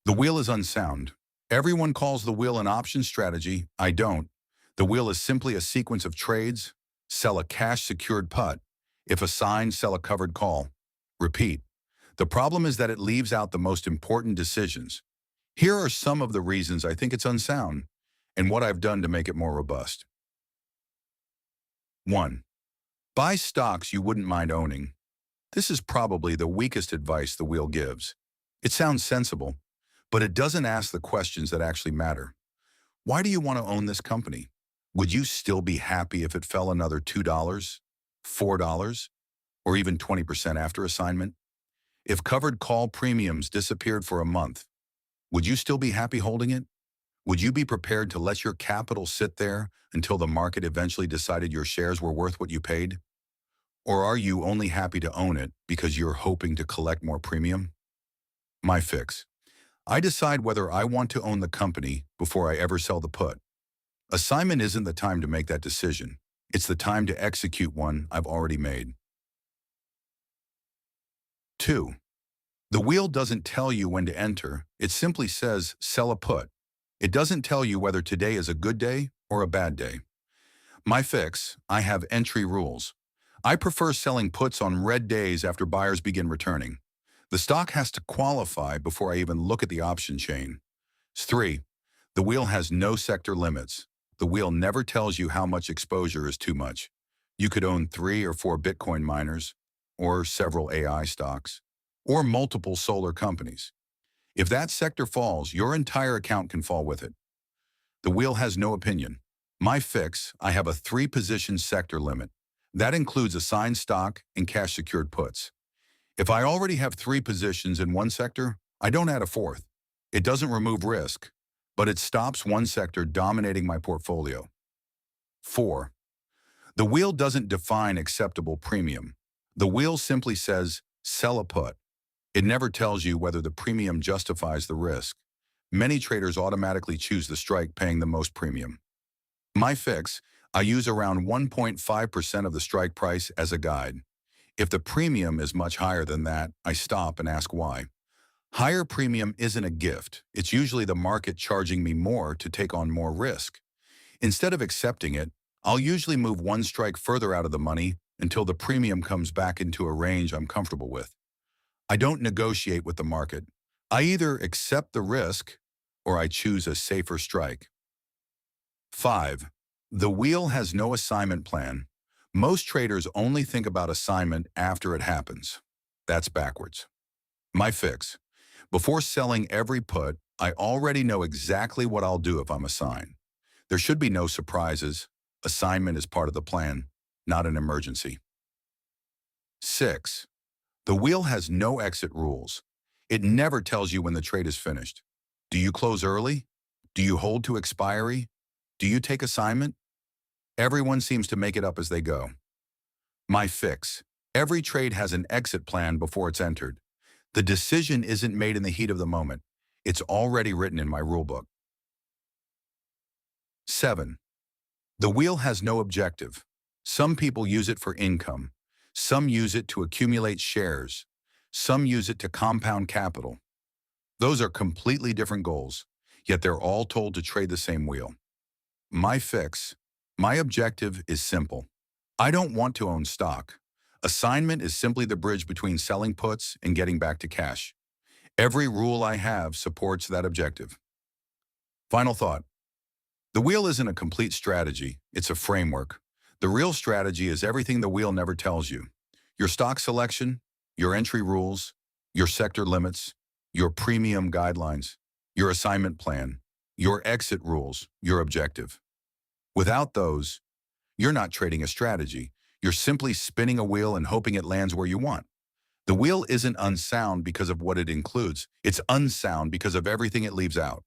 The wheel is unsound. Everyone calls the wheel an option strategy. I don't. The wheel is simply a sequence of trades. Sell a cash-secured put. If assigned, sell a covered call. Repeat. The problem is that it leaves out the most important decisions. Here are some of the reasons I think it's unsound and what I've done to make it more robust. 1. Buy stocks you wouldn't mind owning. This is probably the weakest advice the wheel gives. It sounds sensible, but it doesn't ask the questions that actually matter. Why do you want to own this company? Would you still be happy if it fell another $2, $4, or even 20% after assignment? If covered call premiums disappeared for a month, would you still be happy holding it? Would you be prepared to let your capital sit there until the market eventually decided your shares were worth what you paid? Or are you only happy to own it because you're hoping to collect more premium? My fix. I decide whether I want to own the company before I ever sell the put. Assignment isn't the time to make that decision. It's the time to execute one I've already made. 2. The wheel doesn't tell you when to enter. It simply says, sell a put. It doesn't tell you whether today is a good day or a bad day. My fix, I have entry rules. I prefer selling puts on red days after buyers begin returning. The stock has to qualify before I even look at the option chain. 3. The wheel has no sector limits. The wheel never tells you how much exposure is too much. You could own 3 or 4 Bitcoin miners, or several AI stocks, or multiple solar companies. If that sector falls, your entire account can fall with it. The wheel has no opinion. My fix, I have a 3-position sector limit. That includes assigned stock and cash-secured puts. If I already have 3 positions in one sector, I don't add a 4th. It doesn't remove risk, but it stops one sector dominating my portfolio. 4. The wheel doesn't define acceptable premium. The wheel simply says, sell a put. It never tells you whether the premium justifies the risk. Many traders automatically choose the strike paying the most premium. My fix, I use around 1.5% of the strike price as a guide. If the premium is much higher than that, I stop and ask why. Higher premium isn't a gift. It's usually the market charging me more to take on more risk. Instead of accepting it, I'll usually move one strike further out of the money until the premium comes back into a range I'm comfortable with. I don't negotiate with the market. I either accept the risk or I choose a safer strike. 5. The wheel has no assignment plan. Most traders only think about assignment after it happens. That's backwards. My fix. Before selling every put, I already know exactly what I'll do if I'm assigned. There should be no surprises. Assignment is part of the plan, not an emergency. 6. The wheel has no exit rules. It never tells you when the trade is finished. Do you close early? Do you hold to expiry? Do you take assignment? Everyone seems to make it up as they go. My fix. Every trade has an exit plan before it's entered. The decision isn't made in the heat of the moment. It's already written in my rulebook. 7. The wheel has no objective. Some people use it for income. Some use it to accumulate shares. Some use it to compound capital. Those are completely different goals, yet they're all told to trade the same wheel. My fix. My objective is simple. I don't want to own stock. Assignment is simply the bridge between selling puts and getting back to cash. Every rule I have supports that objective. Final thought. The wheel isn't a complete strategy, it's a framework. The real strategy is everything the wheel never tells you. Your stock selection, your entry rules, your sector limits, your premium guidelines, your assignment plan, your exit rules, your objective. Without those, you're not trading a strategy. You're simply spinning a wheel and hoping it lands where you want. The wheel isn't unsound because of what it includes. It's unsound because of everything it leaves out.